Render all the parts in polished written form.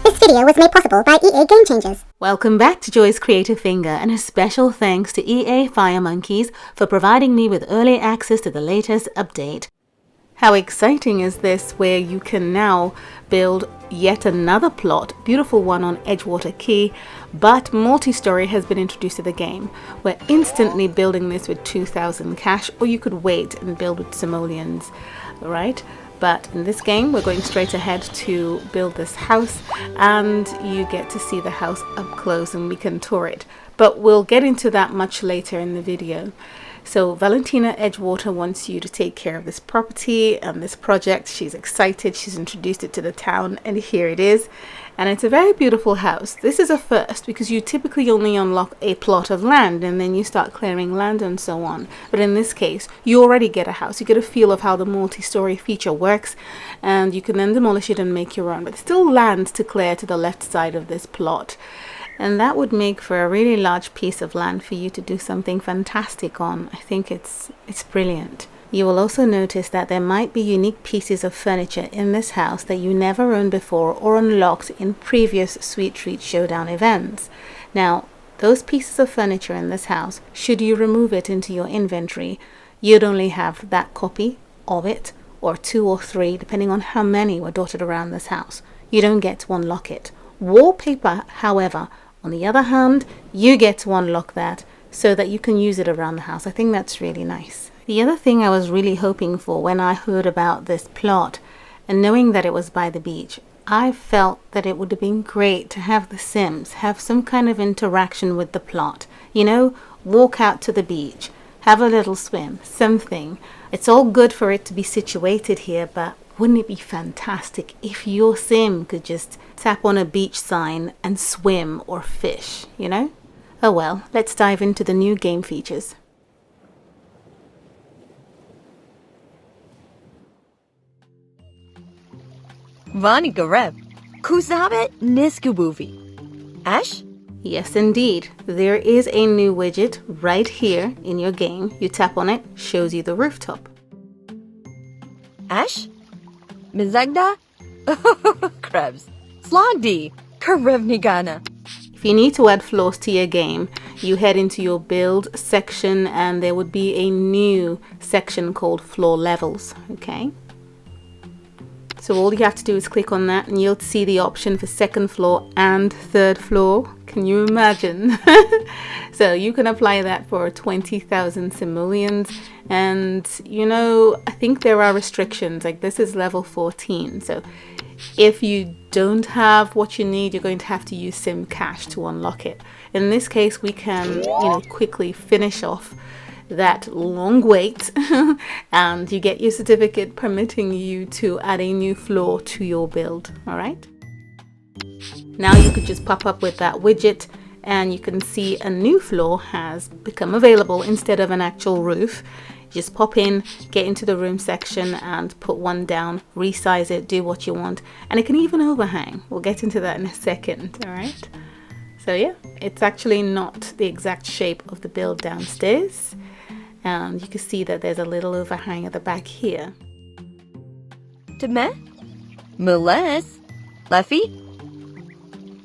This video was made possible by EA Game Changers. Welcome back to Joy's Creative Finger, and a special thanks to EA FIREMONKEYS for providing me with early access to the latest update. How exciting is this, where you can now build yet another plot, beautiful one on Edgewater Quay, but multi-story has been introduced to the game. We're instantly building this with 2,000 cash, or you could wait and build with simoleons, right? But in this game, we're going straight ahead to build this house, and you get to see the house up close and we can tour it. But we'll get into that much later in the video. So Valentina Edgewater wants you to take care of this property and this project. She's excited. She's introduced it to the town, and here it is. And it's a very beautiful house. This is a first because you typically only unlock a plot of land and then you start clearing land and so on. But in this case, you already get a house. You get a feel of how the multi-story feature works, and you can then demolish it and make your own. But still land to clear to the left side of this plot. And that would make for a really large piece of land for you to do something fantastic on. I think it's brilliant. You will also notice that there might be unique pieces of furniture in this house that you never owned before or unlocked in previous Sweet Treat Showdown events. Now, those pieces of furniture in this house, should you remove it into your inventory, you'd only have that copy of it, or 2 or 3, depending on how many were dotted around this house. You don't get to unlock it. Wallpaper, however, on the other hand, you get to unlock that so that you can use it around the house. I think that's really nice. The other thing I was really hoping for when I heard about this plot, and knowing that it was by the beach, I felt that it would have been great to have the Sims have some kind of interaction with the plot. You know, walk out to the beach, have a little swim, something. It's all good for it to be situated here, but wouldn't it be fantastic if your sim could just tap on a beach sign and swim or fish, you know? Oh well, let's dive into the new game features. Vani Gareb, Kuzabet Niskubuvi. Ash? Yes, indeed. There is a new widget right here in your game. You tap on it, shows you the rooftop. Ash? Mizagda? Krebs. Slogdi. Karevnigana. If you need to add floors to your game, you head into your build section and there would be a new section called floor levels, okay? So all you have to do is click on that and you'll see the option for second floor and third floor. Can you imagine? So you can apply that for 20,000 simoleons, and you know, I think there are restrictions, like this is level 14, so if you don't have what you need, you're going to have to use sim cash to unlock it. In this case, we can, you know, quickly finish off that long wait and you get your certificate permitting you to add a new floor to your build. All right, now you could just pop up with that widget and you can see a new floor has become available instead of an actual roof. Just pop in, get into the room section and put one down, resize it, do what you want, and it can even overhang. We'll get into that in a second. All right, so yeah, it's actually not the exact shape of the build downstairs, and you can see that there's a little overhang at the back here. Teme? Meles? Leffy?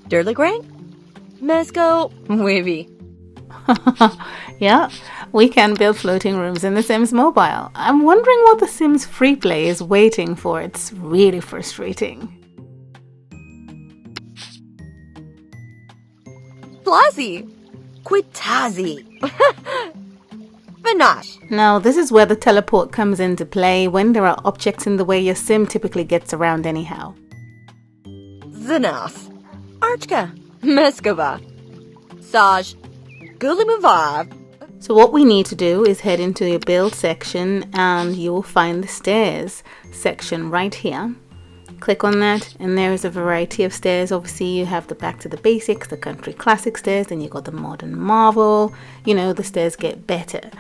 Derlegrang? Mesco? Wavy. Yeah, we can build floating rooms in The Sims Mobile. I'm wondering what The Sims Free Play is waiting for. It's really frustrating. Flazzy. Quitazi. Vanash. Now, this is where the teleport comes into play when there are objects in the way your sim typically gets around anyhow. Zanaf. Archka. Meskova. Saj. Gulimuvav. So what we need to do is head into your build section and you will find the stairs section right here. Click on that and there is a variety of stairs. Obviously you have the back to the basics, the country classic stairs, then you got the modern marvel, you know, the stairs get better.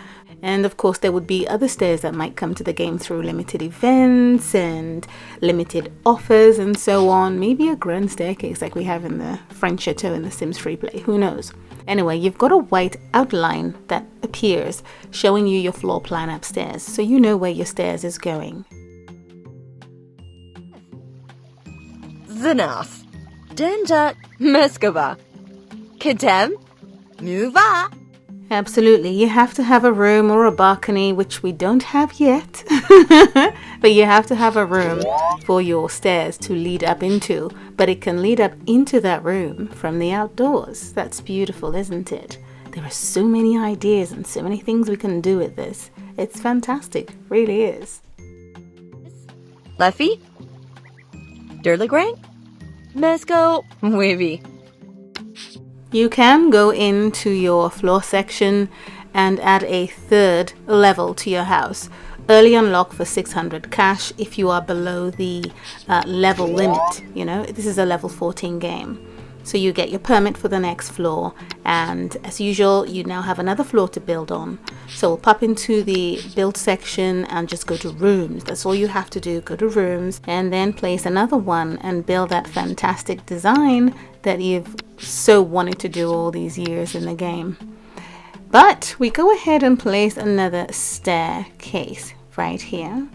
And of course there would be other stairs that might come to the game through limited events and limited offers and so on. Maybe a grand staircase like we have in the French Chateau in The Sims Free Play, who knows. Anyway, you've got a white outline that appears showing you your floor plan upstairs, so you know where your stairs is going. Zanaf. Denda Meskova. Kedem Muva. Absolutely, you have to have a room or a balcony, which we don't have yet, but you have to have a room for your stairs to lead up into, but it can lead up into that room from the outdoors. That's beautiful, isn't it? There are so many ideas and so many things we can do with this. It's fantastic, really is. Leffy? Derlegrant? Mesko Wavy. You can go into your floor section and add a third level to your house. Early unlock for 600 cash if you are below the level limit. You know, this is a level 14 game. So you get your permit for the next floor, and as usual, you now have another floor to build on. So we'll pop into the build section and just go to rooms. That's all you have to do, go to rooms and then place another one and build that fantastic design that you've so wanted to do all these years in the game. But we go ahead and place another staircase right here.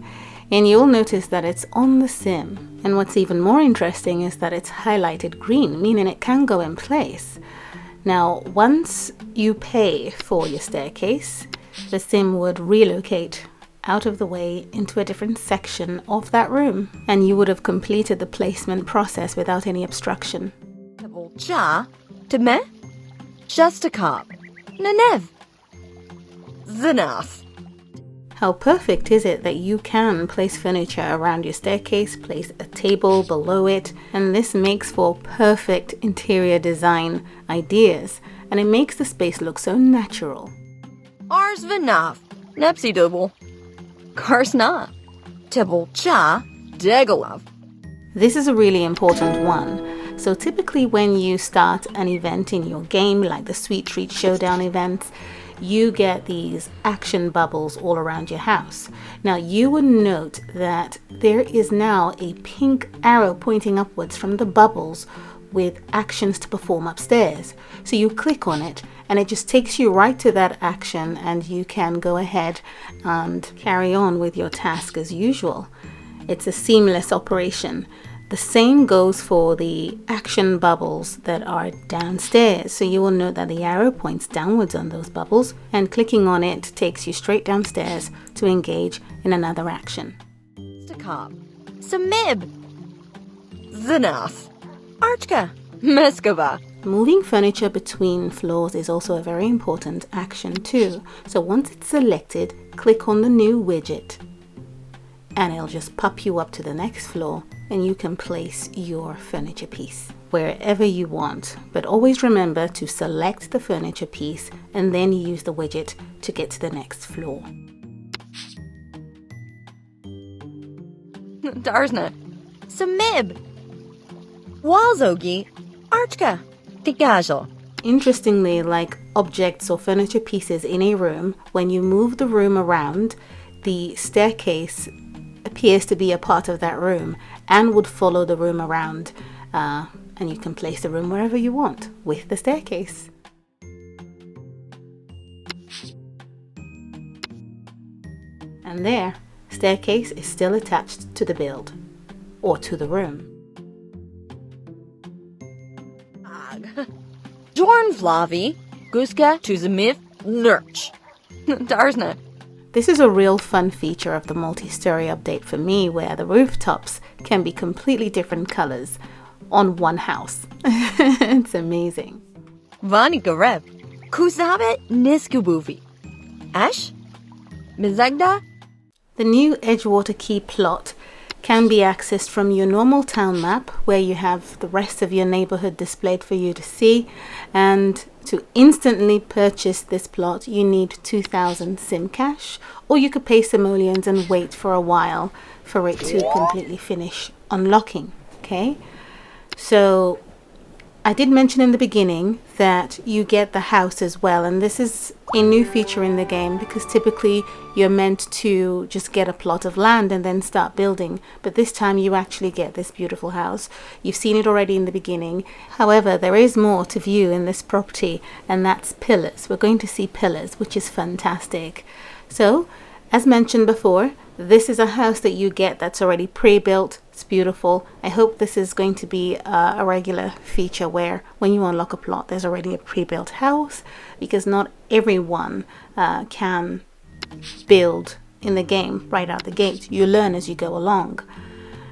And you'll notice that it's on the sim. And what's even more interesting is that it's highlighted green, meaning it can go in place. Now, once you pay for your staircase, the sim would relocate out of the way into a different section of that room. And you would have completed the placement process without any obstruction. Cha, Teme, Shestakop, Nanev, Zanaf. How perfect is it that you can place furniture around your staircase, place a table below it, and this makes for perfect interior design ideas, and it makes the space look so natural. Ars Vanaf, Nepsi Double, Karsna, Tibble Cha, Degalov. This is a really important one. So typically when you start an event in your game, like the Sweet Treat Showdown events, you get these action bubbles all around your house. Now you would note that there is now a pink arrow pointing upwards from the bubbles with actions to perform upstairs. So you click on it and it just takes you right to that action, and you can go ahead and carry on with your task as usual. It's a seamless operation. The same goes for the action bubbles that are downstairs. So you will note that the arrow points downwards on those bubbles, and clicking on it takes you straight downstairs to engage in another action. Stakop, Samib, Zanaf, Archka, Meskova. Moving furniture between floors is also a very important action too. So once it's selected, click on the new widget and it'll just pop you up to the next floor, and you can place your furniture piece wherever you want. But always remember to select the furniture piece and then use the widget to get to the next floor. Darsna, Samib, Walzogi, Archka, Tigajal. Interestingly, like objects or furniture pieces in a room, when you move the room around, the staircase appears to be a part of that room and would follow the room around, and you can place the room wherever you want with the staircase. And there, staircase is still attached to the build or to the room. Dorn Flavi, Guska, Tuzamif, Lurch. Darsna. This is a real fun feature of the multi-story update for me, where the rooftops can be completely different colors on one house. It's amazing. Vanika Rev, Kuzabet Niskubuvi. Ash? Mizagda? The new Edgewater Key plot can be accessed from your normal town map, where you have the rest of your neighborhood displayed for you to see. And to instantly purchase this plot, you need 2,000 sim cash, or you could pay simoleons and wait for a while for it to completely finish unlocking. Okay, so I did mention in the beginning that you get the house as well, and this is a new feature in the game because typically you're meant to just get a plot of land and then start building, but this time you actually get this beautiful house. You've seen it already in the beginning. However, there is more to view in this property, and that's pillars. We're going to see pillars, which is fantastic. So, as mentioned before, This is a house that you get that's already pre-built. It's beautiful. I hope this is going to be a regular feature where when you unlock a plot, there's already a pre-built house, because not everyone can build in the game right out the gate. You learn as you go along.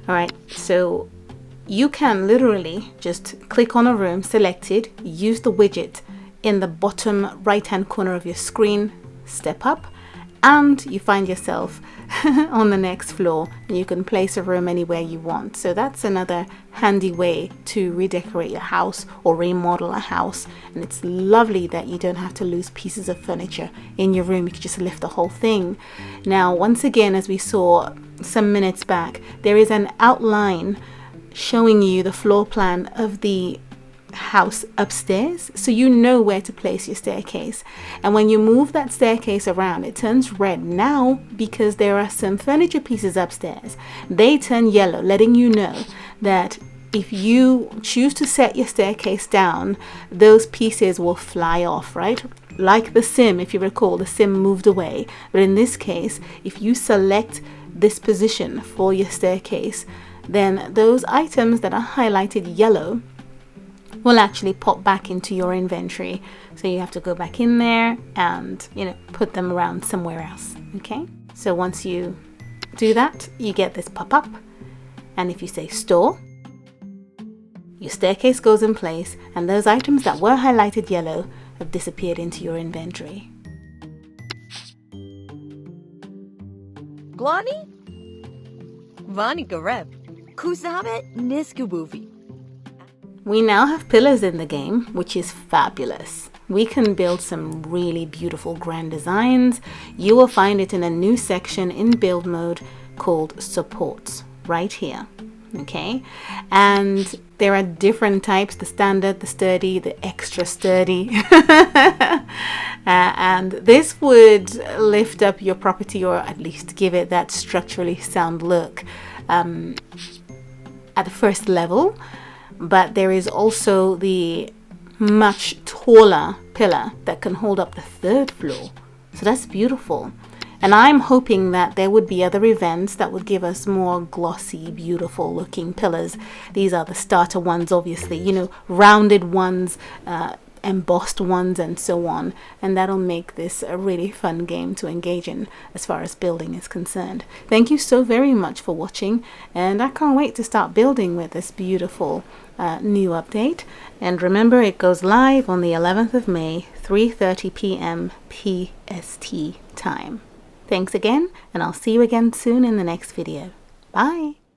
All right, so you can literally just click on a room, select it, use the widget in the bottom right hand corner of your screen, step up, and you find yourself on the next floor, and you can place a room anywhere you want. So that's another handy way to redecorate your house or remodel a house. And it's lovely that you don't have to lose pieces of furniture in your room. You can just lift the whole thing. Now, once again, as we saw some minutes back, there is an outline showing you the floor plan of the house upstairs, so you know where to place your staircase. And when you move that staircase around, it turns red now because there are some furniture pieces upstairs. They turn yellow, letting you know that if you choose to set your staircase down, those pieces will fly off, right? Like the sim, if you recall, the sim moved away. But in this case, if you select this position for your staircase, then those items that are highlighted yellow will actually pop back into your inventory. So you have to go back in there and, put them around somewhere else. Okay, so once you do that, you get this pop-up, and if you say store, your staircase goes in place, and those items that were highlighted yellow have disappeared into your inventory. Glani? Vani Gareb. Kuzabe Niskubuvi. We now have pillars in the game, which is fabulous. We can build some really beautiful grand designs. You will find it in a new section in build mode called supports right here. Okay, and there are different types: the standard, the sturdy, the extra sturdy. And this would lift up your property, or at least give it that structurally sound look at the first level. But there is also the much taller pillar that can hold up the third floor. So that's beautiful. And I'm hoping that there would be other events that would give us more glossy, beautiful looking pillars. These are the starter ones, obviously, rounded ones, embossed ones, and so on. And that'll make this a really fun game to engage in as far as building is concerned. Thank you so very much for watching, and I can't wait to start building with this beautiful new update. And remember, it goes live on the 11th of May, 3:30 p.m. PST time. Thanks again, and I'll see you again soon in the next video. Bye!